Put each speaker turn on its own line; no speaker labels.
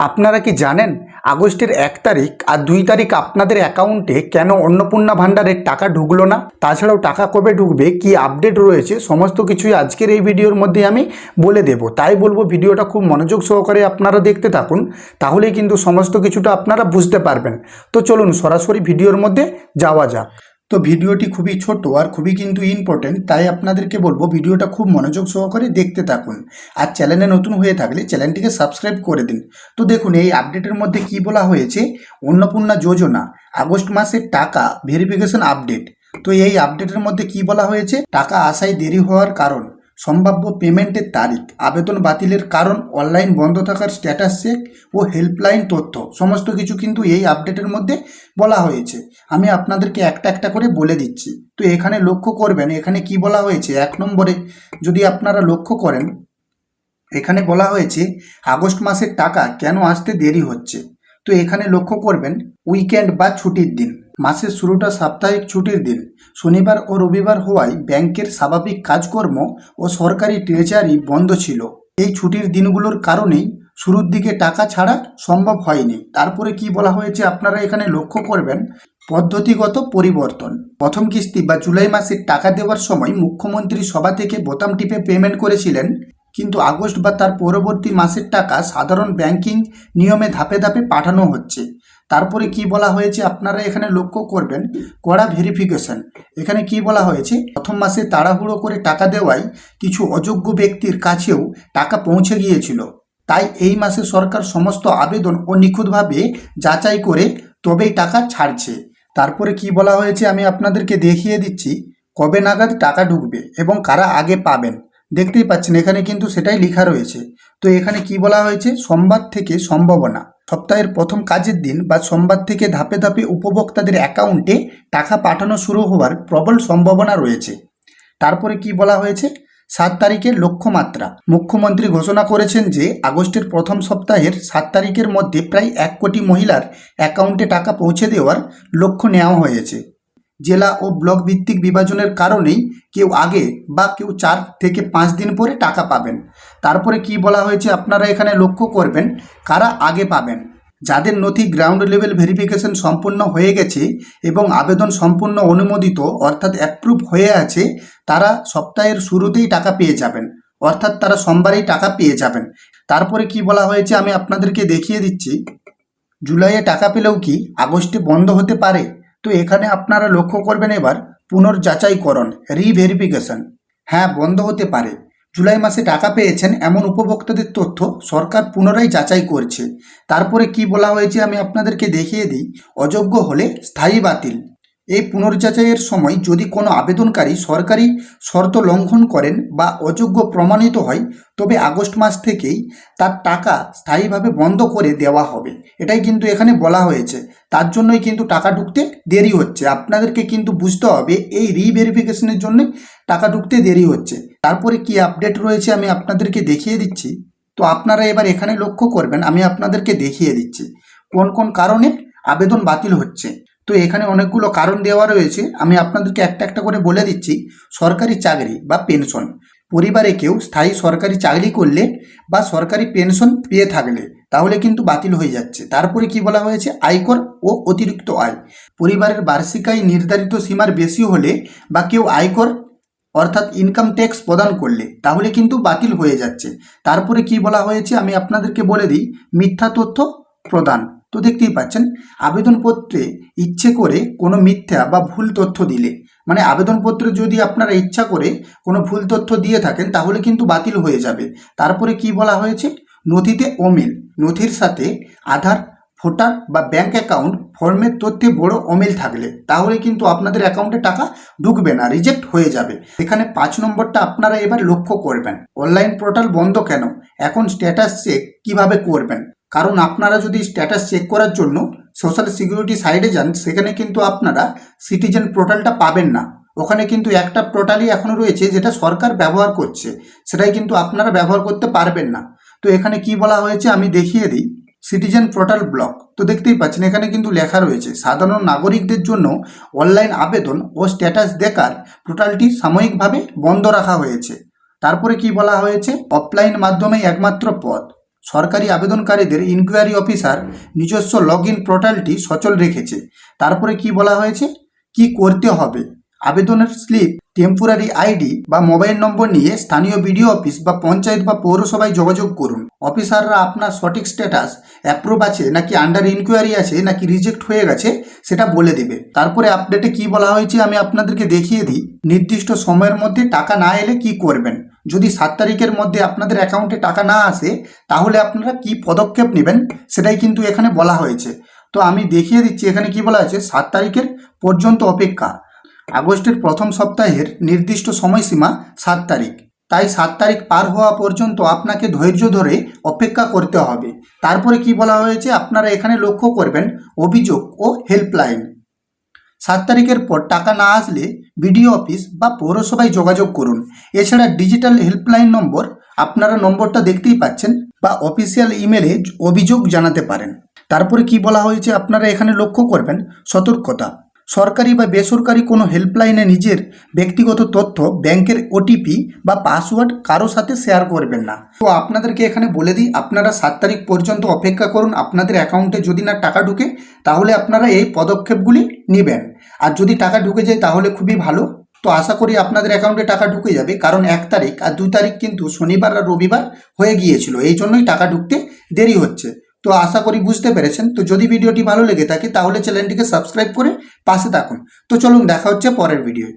আপনারা কি জানেন আগস্টের 1 তারিখ আর 2 তারিখ আপনাদের অ্যাকাউন্টে কেন অন্নপূর্ণা ভাণ্ডারের টাকা ঢুকলো না? তাছাড়াও টাকা কবে ঢুকবে, কি আপডেট রয়েছে, সমস্ত কিছুই আজকের এই ভিডিওর মধ্যে আমি বলে দেব। তাই বলবো ভিডিওটা খুব মনোযোগ সহকারে আপনারা দেখতে থাকুন, তাহলেই কিন্তু সমস্ত কিছুটা আপনারা বুঝতে পারবেন। তো চলুন সরাসরি ভিডিওর মধ্যে যাওয়া যাক। তো ভিডিওটি খুবই ছোট আর খুবই কিন্তু ইম্পর্টেন্ট, তাই আপনাদেরকে বলবো ভিডিওটা খুব মনোযোগ সহকারে দেখতে থাকুন। আর চ্যানেলে নতুন হয়ে থাকলে চ্যানেলটিকে সাবস্ক্রাইব করে দিন। তো দেখুন এই আপডেটের মধ্যে কি বলা হয়েছে, অন্নপূর্ণা যোজনা আগস্ট মাসের টাকা ভেরিফিকেশন আপডেট। তো এই আপডেটের মধ্যে কি বলা হয়েছে, টাকা আসায় দেরি হওয়ার কারণ, সম্ভাব্য পেমেন্টের তারিখ, আবেদন বাতিলের কারণ, অনলাইন বন্ধ থাকার স্ট্যাটাস চেক ও হেল্পলাইন তথ্য, সমস্ত কিছু কিন্তু এই আপডেটের মধ্যে বলা হয়েছে। আমি আপনাদেরকে একটা একটা করে বলে দিচ্ছি। তো এখানে লক্ষ্য করবেন, এখানে কি বলা হয়েছে, 1 নম্বরে যদি আপনারা লক্ষ্য করেন, এখানে বলা হয়েছে আগস্ট মাসের টাকা কেন আসতে দেরি হচ্ছে। তো এখানে লক্ষ্য করবেন উইকেন্ড বা ছুটির দিন, মাসের শুরুটা সাপ্তাহিক ছুটির দিন, শনিবার ও রবিবার হওয়ায় ব্যাংকের স্বাভাবিক কাজকর্ম ও সরকারি ট্রেজারি বন্ধ ছিল। এই ছুটির দিনগুলোর কারণেই শুরুর দিকে টাকা ছাড়া সম্ভব হয়নি। তারপরে কি বলা হয়েছে আপনারা এখানে লক্ষ্য করবেন, পদ্ধতিগত পরিবর্তন। প্রথম কিস্তি বা জুলাই মাসের টাকা দেওয়ার সময় মুখ্যমন্ত্রী সভা থেকে বোতাম টিপে পেমেন্ট করেছিলেন, কিন্তু আগস্ট বা তার পরবর্তী মাসের টাকা সাধারণ ব্যাংকিং নিয়মে ধাপে ধাপে পাঠানো হচ্ছে। তারপরে কি বলা হয়েছে আপনারা এখানে লক্ষ্য করবেন, কড়া ভেরিফিকেশন। এখানে কি বলা হয়েছে, প্রথম মাসে তাড়াহুড়ো করে টাকা দেওয়ায় কিছু অযোগ্য ব্যক্তির কাছেও টাকা পৌঁছে গিয়েছিল। তাই এই মাসে সরকার সমস্ত আবেদন ও নিখুঁতভাবে যাচাই করে তবেই টাকা ছাড়ছে। তারপরে কি বলা হয়েছে আমি আপনাদেরকে দেখিয়ে দিচ্ছি, কবে নাগাদ টাকা ঢুকবে এবং কারা আগে পাবেন। দেখতেই পাচ্ছেন এখানে কিন্তু সেটাই লেখা রয়েছে। তো এখানে কি বলা হয়েছে, সোমবার থেকে সম্ভাবনা, সপ্তাহের প্রথম কাজের দিন বা সোমবার থেকে ধাপে ধাপে উপভোক্তাদের অ্যাকাউন্টে টাকা পাঠানো শুরু হওয়ার প্রবল সম্ভাবনা রয়েছে। তারপরে কি বলা হয়েছে, 7 তারিখের লক্ষ্যমাত্রা। মুখ্যমন্ত্রী ঘোষণা করেছেন যে আগস্টের প্রথম সপ্তাহের 7 তারিখের মধ্যে প্রায় 1 কোটি মহিলার অ্যাকাউন্টে টাকা পৌঁছে দেওয়ার লক্ষ্য নেওয়া হয়েছে। জেলা ও ব্লক ভিত্তিক বিভাজনের কারণেই কেউ আগে বা কেউ 4 থেকে 5 দিন পরে টাকা পাবেন। তারপরে কি বলা হয়েছে আপনারা এখানে লক্ষ্য করবেন, কারা আগে পাবেন, যাদের নথি গ্রাউন্ড লেভেল ভেরিফিকেশন সম্পূর্ণ হয়ে গেছে এবং আবেদন সম্পূর্ণ অনুমোদিত অর্থাৎ অ্যাপ্রুভ হয়ে আছে, তারা সপ্তাহের শুরুতেই টাকা পেয়ে যাবেন, অর্থাৎ তারা সোমবারেই টাকা পেয়ে যাবেন। তারপরে কি বলা হয়েছে আমি আপনাদেরকে দেখিয়ে দিচ্ছি, জুলাইয়ে টাকা পেলেও কি আগস্টে বন্ধ হতে পারে। তো এখানে আপনারা লক্ষ্য করবেন এবার পুনর্যাচাইকরণ, রিভেরিফিকেশন। হ্যাঁ, বন্ধ হতে পারে। জুলাই মাসে টাকা পেয়েছেন এমন উপভোক্তাদের তথ্য সরকার পুনরায় যাচাই করছে। তারপরে কি বলা হয়েছে আমি আপনাদেরকে দেখিয়ে দিই, অযোগ্য হলে স্থায়ী বাতিল। এই পুনর্যাচাইয়ের সময় যদি কোনো আবেদনকারী সরকারি শর্ত লঙ্ঘন করেন বা অযোগ্য প্রমাণিত হয়, তবে আগস্ট মাস থেকেই তার টাকা স্থায়ীভাবে বন্ধ করে দেওয়া হবে। এটাই কিন্তু এখানে বলা হয়েছে। তার জন্যই কিন্তু টাকা ঢুকতে দেরি হচ্ছে। আপনাদেরকে কিন্তু বুঝতে হবে এই রিভেরিফিকেশনের জন্য টাকা ঢুকতে দেরি হচ্ছে। তারপরে কি আপডেট রয়েছে আমি আপনাদেরকে দেখিয়ে দিচ্ছি। তো আপনারা এবার এখানে লক্ষ্য করবেন, আমি আপনাদেরকে দেখিয়ে দিচ্ছি কোন কোন কারণে আবেদন বাতিল হচ্ছে। তো এখানে অনেকগুলো কারণ দেওয়া রয়েছে, আমি আপনাদেরকে একটা একটা করে বলে দিচ্ছি। সরকারি চাকরি বা পেনশন, পরিবারে কেউ স্থায়ী সরকারি চাকরি করলে বা সরকারি পেনশন পেয়ে থাকলে তাহলে কিন্তু বাতিল হয়ে যাচ্ছে। তারপরে কি বলা হয়েছে, আয়কর ও অতিরিক্ত আয়, পরিবারের বার্ষিক আয় নির্ধারিত সীমার বেশি হলে বা কেউ আয়কর অর্থাৎ ইনকাম ট্যাক্স প্রদান করলে তাহলে কিন্তু বাতিল হয়ে যাচ্ছে। তারপরে কি বলা হয়েছে আমি আপনাদেরকে বলে দিই, মিথ্যা তথ্য প্রদান। তো দেখতেই পাচ্ছেন আবেদনপত্রে ইচ্ছে করে কোনো মিথ্যা বা ভুল তথ্য দিলে, মানে আবেদনপত্রে যদি আপনারা ইচ্ছা করে কোনো ভুল তথ্য দিয়ে থাকেন তাহলে কিন্তু বাতিল হয়ে যাবে। তারপরে কি বলা হয়েছে, নথিতে অমিল, নথির সাথে আধার, ভোটার বা ব্যাংক অ্যাকাউন্ট ফর্মের তথ্যে বড় অমিল থাকলে তাহলে কিন্তু আপনাদের অ্যাকাউন্টে টাকা ঢুকবে না, রিজেক্ট হয়ে যাবে। এখানে 5 নম্বরটা আপনারা এবার লক্ষ্য করবেন, অনলাইন পোর্টাল বন্ধ কেন, এখন স্ট্যাটাস চেক কিভাবে করবেন। কারণ আপনারা যদি স্ট্যাটাস চেক করার জন্য সোশ্যাল সিকিউরিটি সাইডে যান, সেখানে কিন্তু আপনারা সিটিজেন পোর্টালটা পাবেন না। ওখানে কিন্তু একটা পোর্টালই এখনও রয়েছে যেটা সরকার ব্যবহার করছে, সেটাই কিন্তু আপনারা ব্যবহার করতে পারবেন না। তো এখানে কি বলা হয়েছে আমি দেখিয়ে দিই, সিটিজেন পোর্টাল ব্লক। তো দেখতেই পাচ্ছেন এখানে কিন্তু লেখা রয়েছে, সাধারণ নাগরিকদের জন্য অনলাইন আবেদন ও স্ট্যাটাস দেখার পোর্টালটি সাময়িকভাবে বন্ধ রাখা হয়েছে। তারপরে কি বলা হয়েছে, অফলাইন মাধ্যমেই একমাত্র পথ, সরকারি আবেদনকারীদের ইনকোয়ারি অফিসার নিজস্ব লগ ইন পোর্টালটি সচল রেখেছে। তারপরে কি বলা হয়েছে, কি করতে হবে। আবেদনের স্লিপ, টেম্পোরারি আইডি বা মোবাইল নম্বর নিয়ে স্থানীয় বিডিও অফিস বা পঞ্চায়েত বা পৌরসভায় যোগাযোগ করুন। অফিসাররা আপনার সঠিক স্ট্যাটাস অ্যাপ্রুভ আছে নাকি আন্ডার ইনকোয়ারি আছে নাকি রিজেক্ট হয়ে গেছে সেটা বলে দেবে। তারপরে আপডেটে কি বলা হয়েছে আমি আপনাদেরকে দেখিয়ে দিই। নির্দিষ্ট সময়ের মধ্যে টাকা না এলে কি করবেন। যদি 7 তারিখের মধ্যে আপনাদের অ্যাকাউন্টে টাকা না আসে তাহলে আপনারা কি পদক্ষেপ নেবেন সেটাই কিন্তু এখানে বলা হয়েছে। তো আমি দেখিয়ে দিচ্ছি এখানে কি বলা আছে, 7 তারিখের পর্যন্ত অপেক্ষা। আগস্টের প্রথম সপ্তাহের নির্দিষ্ট সময়সীমা 7 তারিখ। তাই 7 তারিখ পার হওয়া পর্যন্ত আপনাকে ধৈর্য ধরে অপেক্ষা করতে হবে। তারপরে কি বলা হয়েছে আপনারা এখানে লক্ষ্য করবেন, অভিযোগ ও হেল্পলাইন। 7 তারিখের পর টাকা না আসলে বিডিও অফিস বা পৌরসভায় যোগাযোগ করুন। এছাড়া ডিজিটাল হেল্পলাইন নম্বর, আপনারা নম্বরটা দেখতেই পাচ্ছেন, বা অফিসিয়াল ইমেলে অভিযোগ জানাতে পারেন। তারপরে কি বলা হয়েছে আপনারা এখানে লক্ষ্য করবেন, সতর্কতা। সরকারি বা বেসরকারি কোনো হেল্পলাইনে নিজের ব্যক্তিগত তথ্য, ব্যাংকের ওটিপি বা পাসওয়ার্ড কারো সাথে শেয়ার করবেন না। তো আপনাদেরকে এখানে বলে দিই, আপনারা 7 তারিখ পর্যন্ত অপেক্ষা করুন। আপনাদের অ্যাকাউন্টে যদি না টাকা ঢুকে তাহলে আপনারা এই পদক্ষেপগুলি নেবেন। আর যদি টাকা ঢুকে যায় তাহলে খুবই ভালো। তো আশা করি আপনাদের অ্যাকাউন্টে টাকা ঢুকে যাবে, কারণ 1 তারিখ আর 2 তারিখ কিন্তু শনিবার আর রবিবার হয়ে গিয়েছিল, এই জন্যই টাকা ঢুকতে দেরি হচ্ছে। তো আশা করি বুঝতে পেরেছেন। তো যদি ভিডিওটি ভালো লেগে থাকে তাহলে চ্যানেলটিকে সাবস্ক্রাইব করে পাশে থাকুন। তো চলুন দেখা হচ্ছে পরের ভিডিও।